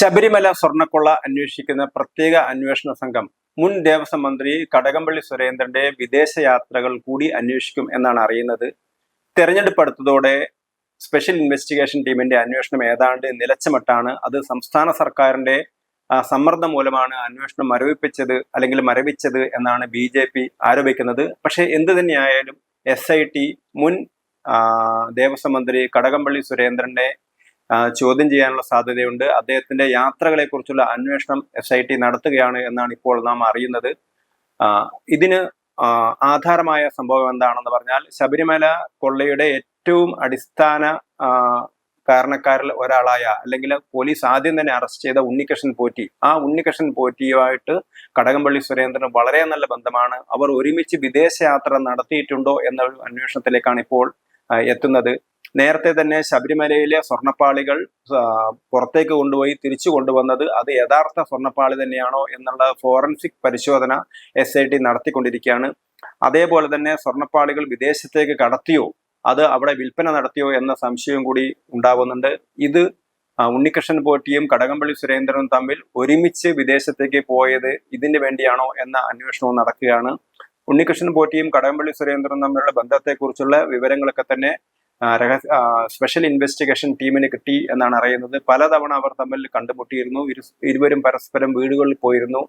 ശബരിമല സ്വർണ്ണക്കൊള്ള അന്വേഷിക്കുന്ന പ്രത്യേക അന്വേഷണ സംഘം മുൻ ദേവസ്വം മന്ത്രി കടകംപള്ളി സുരേന്ദ്രന്റെ വിദേശ യാത്രകൾ കൂടി അന്വേഷിക്കും എന്നാണ് അറിയുന്നത്. തെരഞ്ഞെടുപ്പ് അടുത്തതോടെ സ്പെഷ്യൽ ഇൻവെസ്റ്റിഗേഷൻ ടീമിന്റെ അന്വേഷണം ഏതാണ്ട് നിലച്ചമട്ടാണ്. അത് സംസ്ഥാന സർക്കാരിന്റെ സമ്മർദ്ദം മൂലമാണ് അന്വേഷണം മരവിച്ചത് എന്നാണ് BJP ആരോപിക്കുന്നത്. പക്ഷേ എന്തു തന്നെയായാലും SIT മുൻ ദേവസ്വം മന്ത്രി കടകംപള്ളി സുരേന്ദ്രന്റെ ചോദ്യം ചെയ്യാനുള്ള സാധ്യതയുണ്ട്. അദ്ദേഹത്തിന്റെ യാത്രകളെ കുറിച്ചുള്ള അന്വേഷണം SIT നടത്തുകയാണ് എന്നാണ് ഇപ്പോൾ നാം അറിയുന്നത്. ഇതിന് ആധാരമായ സംഭവം എന്താണെന്ന് പറഞ്ഞാൽ, ശബരിമല കൊള്ളയുടെ ഏറ്റവും അടിസ്ഥാന കാരണക്കാരിൽ ഒരാളായ, അല്ലെങ്കിൽ പോലീസ് ആദ്യം തന്നെ അറസ്റ്റ് ചെയ്ത ഉണ്ണികൃഷ്ണൻ പോറ്റി, ആ ഉണ്ണികൃഷ്ണൻ പോറ്റിയുമായിട്ട് കടകംപള്ളി സുരേന്ദ്രന് വളരെ നല്ല ബന്ധമാണ്. അവർ ഒരുമിച്ച് വിദേശയാത്ര നടത്തിയിട്ടുണ്ടോ എന്ന ഒരു അന്വേഷണത്തിലേക്കാണ് ഇപ്പോൾ എത്തുന്നത്. നേരത്തെ തന്നെ ശബരിമലയിലെ സ്വർണ്ണപ്പാളികൾ പുറത്തേക്ക് കൊണ്ടുപോയി തിരിച്ചു കൊണ്ടുവന്നത് അത് യഥാർത്ഥ സ്വർണ്ണപ്പാളി തന്നെയാണോ എന്നുള്ള ഫോറൻസിക് പരിശോധന SIT നടത്തിക്കൊണ്ടിരിക്കുകയാണ്. അതേപോലെ തന്നെ സ്വർണ്ണപ്പാളികൾ വിദേശത്തേക്ക് കടത്തിയോ, അത് അവിടെ വിൽപ്പന നടത്തിയോ എന്ന സംശയം കൂടി ഉണ്ടാവുന്നുണ്ട്. ഇത് ഉണ്ണികൃഷ്ണൻ പോറ്റിയും കടകംപള്ളി സുരേന്ദ്രനും തമ്മിൽ ഒരുമിച്ച് വിദേശത്തേക്ക് പോയത് ഇതിന് വേണ്ടിയാണോ എന്ന അന്വേഷണവും നടക്കുകയാണ്. ഉണ്ണികൃഷ്ണൻ പോറ്റിയും കടകംപള്ളി സുരേന്ദ്രനും തമ്മിലുള്ള ബന്ധത്തെക്കുറിച്ചുള്ള വിവരങ്ങളൊക്കെ തന്നെ സ്പെഷ്യൽ ഇൻവെസ്റ്റിഗേഷൻ ടീമിന് കിട്ടി എന്നാണ് അറിയുന്നത്. പലതവണ അവർ തമ്മിൽ കണ്ടുമുട്ടിയിരുന്നു. ഇരുവരും പരസ്പരം വീടുകളിൽ പോയിരുന്നു.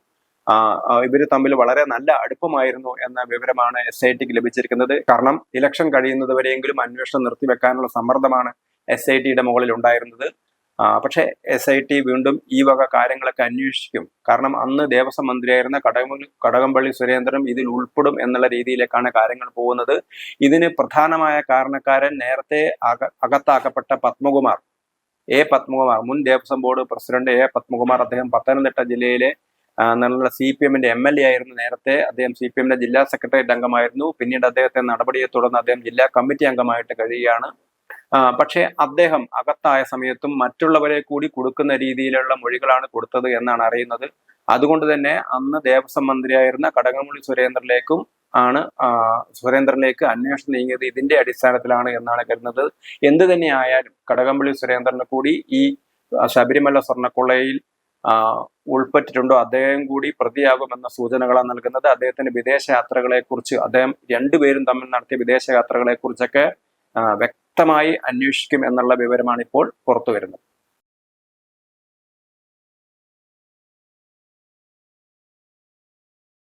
ഇവര് തമ്മിൽ വളരെ നല്ല അടുപ്പമായിരുന്നു എന്ന വിവരമാണ് SITക്ക് ലഭിച്ചിരിക്കുന്നത്. കാരണം ഇലക്ഷൻ കഴിയുന്നതുവരെയെങ്കിലും അന്വേഷണം നിർത്തിവെക്കാനുള്ള സമ്മർദ്ദമാണ് SITയുടെ മുകളിൽ ഉണ്ടായിരുന്നത്. പക്ഷെ SIT വീണ്ടും ഈ വക കാര്യങ്ങളൊക്കെ അന്വേഷിക്കും. കാരണം അന്ന് ദേവസ്വം മന്ത്രിയായിരുന്ന കടകംപള്ളി സുരേന്ദ്രൻ ഇതിൽ ഉൾപ്പെടും എന്നുള്ള രീതിയിലേക്കാണ് കാര്യങ്ങൾ പോകുന്നത്. ഇതിന് പ്രധാനമായ കാരണക്കാരൻ നേരത്തെ അകത്താക്കപ്പെട്ട പത്മകുമാർ, മുൻ ദേവസ്വം ബോർഡ് പ്രസിഡന്റ് പത്മകുമാർ. അദ്ദേഹം പത്തനംതിട്ട ജില്ലയിലെ നല്ല CPMന്റെ MLA ആയിരുന്നു. നേരത്തെ അദ്ദേഹം CPMന്റെ ജില്ലാ സെക്രട്ടേറിയറ്റ് അംഗമായിരുന്നു. പിന്നീട് അദ്ദേഹത്തെ നടപടിയെ തുടർന്ന് അദ്ദേഹം ജില്ലാ കമ്മിറ്റി അംഗമായിട്ട് കഴിയുകയാണ്. പക്ഷേ അദ്ദേഹം അകത്തായ സമയത്തും മറ്റുള്ളവരെ കൂടി കൊടുക്കുന്ന രീതിയിലുള്ള മൊഴികളാണ് കൊടുത്തത് എന്നാണ് അറിയുന്നത്. അതുകൊണ്ട് തന്നെ അന്ന് ദേവസ്വം മന്ത്രിയായിരുന്ന കടകംപള്ളി സുരേന്ദ്രനിലേക്ക് അന്വേഷണം നീങ്ങിയത് ഇതിന്റെ അടിസ്ഥാനത്തിലാണ് എന്നാണ് കരുതുന്നത്. എന്ത് തന്നെ ആയാലും കടകംപള്ളി സുരേന്ദ്രനെ കൂടി ഈ ശബരിമല സ്വർണ്ണക്കൊള്ളയിൽ ഉൾപ്പെട്ടിട്ടുണ്ടോ, അദ്ദേഹം കൂടി പ്രതിയാകുമെന്ന സൂചനകളാണ് നൽകുന്നത്. അദ്ദേഹത്തിന്റെ വിദേശയാത്രകളെ കുറിച്ച്, അദ്ദേഹം രണ്ടുപേരും തമ്മിൽ നടത്തിയ വിദേശയാത്രകളെ കുറിച്ചൊക്കെ വ്യക്തമായി അന്വേഷിക്കും എന്നുള്ള വിവരമാണ് ഇപ്പോൾ പുറത്തു വരുന്നത്.